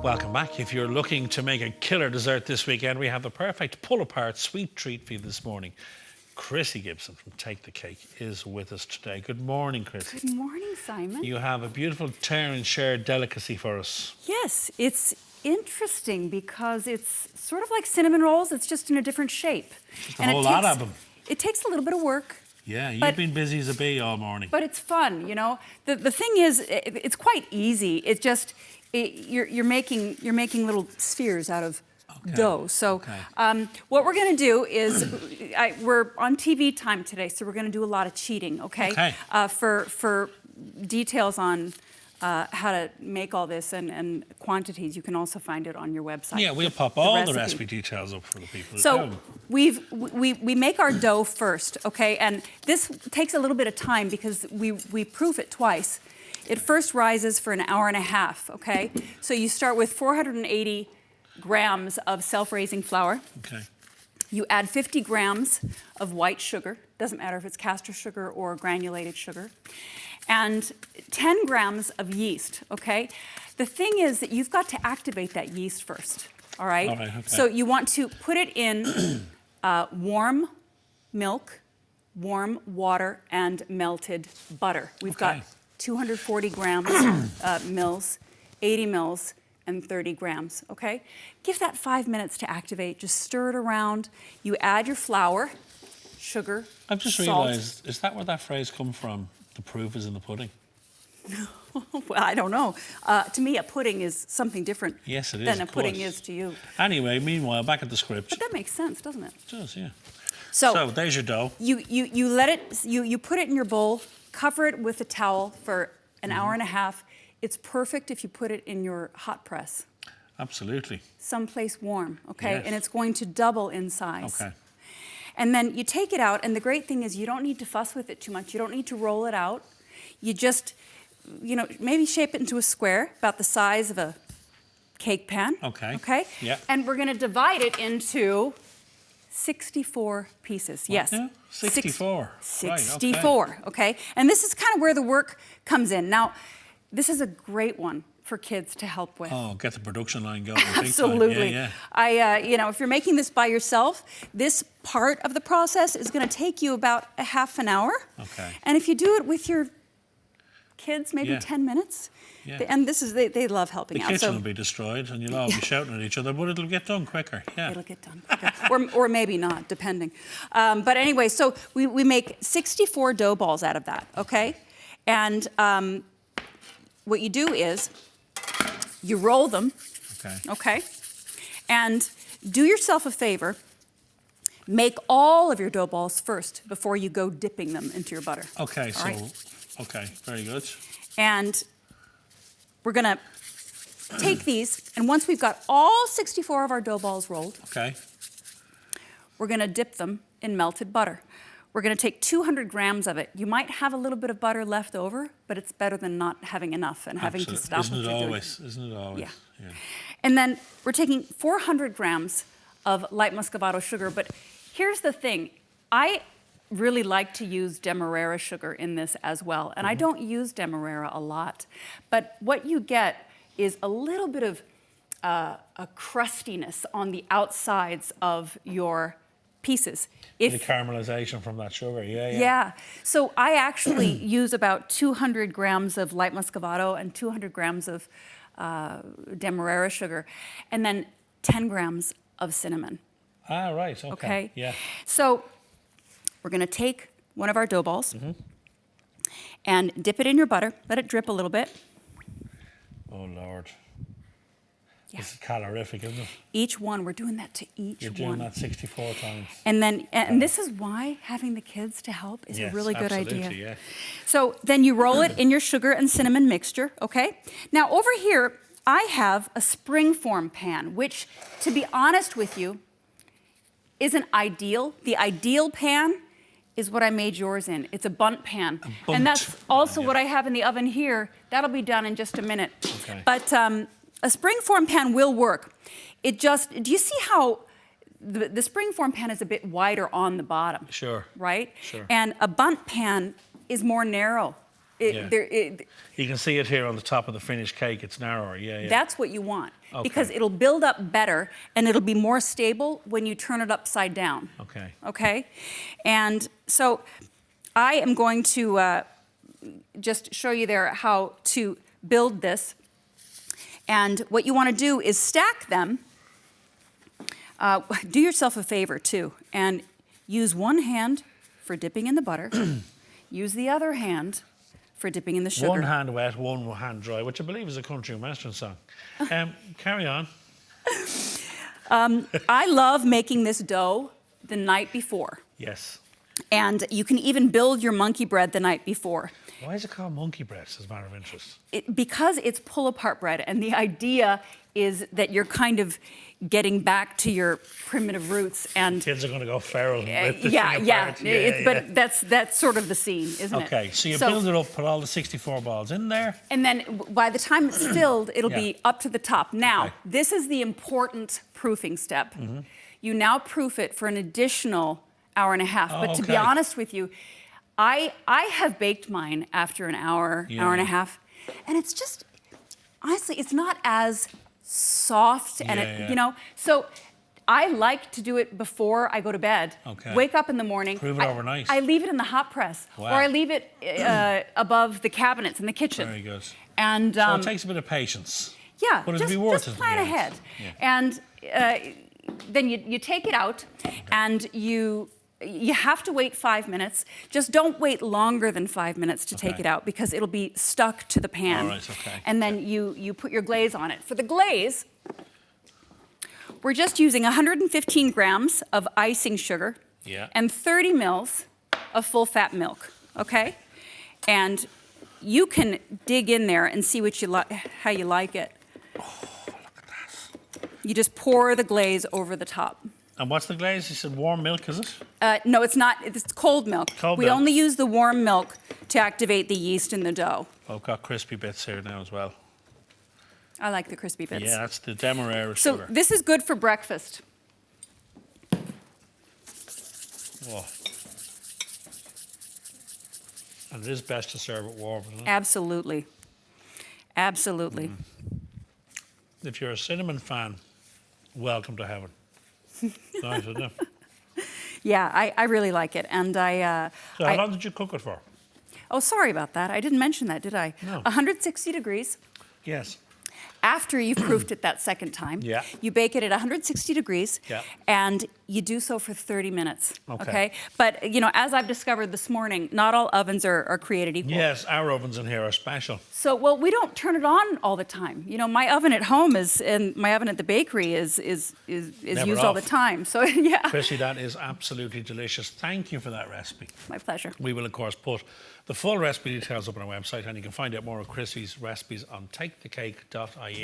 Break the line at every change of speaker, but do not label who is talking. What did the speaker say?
Welcome back. If you're looking to make a killer dessert this weekend, we have the perfect pull-apart sweet treat for you this morning. Krissy Gibson from Take the Cake is with us today. Good morning, Krissy.
Good morning, Simon.
You have a beautiful tear and share delicacy for us.
Yes, it's interesting because it's sort of like cinnamon rolls, it's just in a different shape.
Just a whole lot of them.
It takes a little bit of work.
Yeah, you've been busy as a bee all morning.
But it's fun, you know. The thing is, it's quite easy. It's just, you're making little spheres out of dough. So what we're going to do is, we're on TV time today, so we're going to do a lot of cheating, okay? For details on how to make all this and quantities, you can also find it on your website.
Yeah, we'll pop all the recipe details up for the people.
So we make our dough first, okay? And this takes a little bit of time because we proof it twice. It first rises for an hour and a half, okay? So you start with 480 grams of self-raising flour.
Okay.
You add 50 grams of white sugar. Doesn't matter if it's castor sugar or granulated sugar. And 10 grams of yeast, okay? The thing is that you've got to activate that yeast first, all right?
All right, okay.
So you want to put it in warm milk, warm water, and melted butter. We've got 240 grams mils, 80 mils, and 30 grams, okay? Give that 5 minutes to activate. Just stir it around. You add your flour, sugar,
I've just realised, is that where that phrase comes from? The proof is in the pudding.
Well, I don't know. To me, a pudding is something different than a pudding is to you.
Anyway, meanwhile, back at the script.
But that makes sense, doesn't it?
It does, yeah.
So
there's your dough.
You let it. You put it in your bowl. Cover it with a towel for an hour and a half. It's perfect if you put it in your hot press.
Absolutely.
Someplace warm, okay?
Yes.
And it's going to double in size.
Okay.
And then you take it out, and the great thing is you don't need to fuss with it too much. You don't need to roll it out. You just, maybe shape it into a square about the size of a cake pan.
Okay.
Okay?
Yeah.
And we're going to divide it into 64 pieces. Yes.
Now? 64.
64,
right,
okay? And this is kind of where the work comes in. Now, this is a great one for kids to help with.
Oh, get the production line going.
Absolutely.
Big time.
Yeah. If you're making this by yourself, this part of the process is going to take you about a half an hour.
Okay.
And if you do it with your kids, maybe 10 minutes.
Yeah.
And this is, they love helping out.
The kitchen will be destroyed and you'll all be shouting at each other, but it'll get done quicker. Yeah.
It'll get done quicker. or maybe not, depending. But anyway, so we make 64 dough balls out of that, okay? And what you do is you roll them, okay? And do yourself a favor, make all of your dough balls first before you go dipping them into your butter.
Okay,
all right?
Okay, very good.
And we're gonna take these, and once we've got all 64 of our dough balls rolled, we're gonna dip them in melted butter. We're gonna take 200 grams of it. You might have a little bit of butter left over, but it's better than not having enough and having to stop what you're doing.
Isn't it always?
Yeah. And then we're taking 400 grams of light muscovado sugar, but here's the thing. I really like to use demerara sugar in this as well, and I don't use demerara a lot, but what you get is a little bit of a crustiness on the outsides of your pieces.
The caramelization from that sugar,
Yeah. So I actually use about 200 grams of light muscovado and 200 grams of demerara sugar, and then 10 grams of cinnamon.
Ah, right, okay. Yeah.
So we're gonna take one of our dough balls and dip it in your butter, let it drip a little bit.
Oh, Lord.
Yeah.
This is calorific, isn't it?
Each one, we're doing that to each one.
You're doing that 64 times.
And then, and this is why having the kids to help is a really good idea.
Yeah.
So then you roll it in your sugar and cinnamon mixture, okay? Now over here, I have a springform pan, which, to be honest with you, isn't ideal. The ideal pan is what I made yours in. It's a bundt pan. And that's also what I have in the oven here. That'll be done in just a minute.
Okay.
But a springform pan will work. It just, do you see how the springform pan is a bit wider on the bottom?
Sure.
Right?
Sure.
And a bundt pan is more narrow
You can see it here on the top of the finished cake. It's narrower. Yeah.
That's what you want,
Okay.
because it'll build up better and it'll be more stable when you turn it upside down.
Okay.
Okay? And so I am going to just show you there how to build this. And what you want to do is stack them. Do yourself a favor too, and use one hand for dipping in the butter. Use the other hand for dipping in the sugar.
One hand wet, one hand dry, which I believe is a country and western song. Carry on.
I love making this dough the night before.
Yes.
And you can even build your monkey bread the night before.
Why is it called monkey bread, as a matter of interest?
Because it's pull-apart bread, and the idea is that you're kind of getting back to your primitive roots. And
Kids are going to go feral with this thing apart.
But that's sort of the scene, isn't it?
Okay, so you build it up, put all the 64 balls in there.
And then by the time it's filled, it'll be up to the top. Now, this is the important proofing step. You now proof it for an additional hour and a half. But to be honest with you, I have baked mine after an hour, hour and a half, and it's just, honestly, it's not as soft and you know, so I like to do it before I go to bed.
Okay.
Wake up in the morning.
Prove it overnight.
I leave it in the hot press,
Wow.
or I leave it above the cabinets in the kitchen.
Very good.
And
So it takes a bit of patience.
yeah,
But it'll be worth it.
just plan ahead.
Yeah.
And then you take it out, and you have to wait 5 minutes. Just don't wait longer than 5 minutes to take it out, because it'll be stuck to the pan.
All right, okay.
And then you put your glaze on it. For the glaze, we're just using 115 grams of icing sugar and 30 mils of full-fat milk, okay? And you can dig in there and see what how you like it.
Oh, look at that.
You just pour the glaze over the top.
And what's the glaze? You said warm milk, is it?
No, it's not. It's cold milk.
Cold
we
milk.
only use the warm milk to activate the yeast in the dough.
I've got crispy bits here now as well.
I like the crispy bits.
Yeah, that's the demerara
So
sugar.
this is good for breakfast.
Oh. And it is best to serve it warm, isn't it?
Absolutely. Absolutely.
If you're a cinnamon fan, welcome to heaven. Nice, isn't it?
Yeah, I really like it. And
So how long did you cook it for?
oh, sorry about that. I didn't mention that, did I?
No.
160 degrees.
Yes.
After you've proofed it that second time, you bake it at 160 degrees, and you do so for 30 minutes, okay? But, you know, as I've discovered this morning, not all ovens are created equal.
Yes, our ovens in here are special.
So, well, we don't turn it on all the time. You know, my oven at home and my oven at the bakery is used all the time. So, yeah.
Krissy, that is absolutely delicious. Thank you for that recipe.
My pleasure.
We will, of course, put the full recipe details up on our website, and you can find out more of Krissy's recipes on takethecake.ie.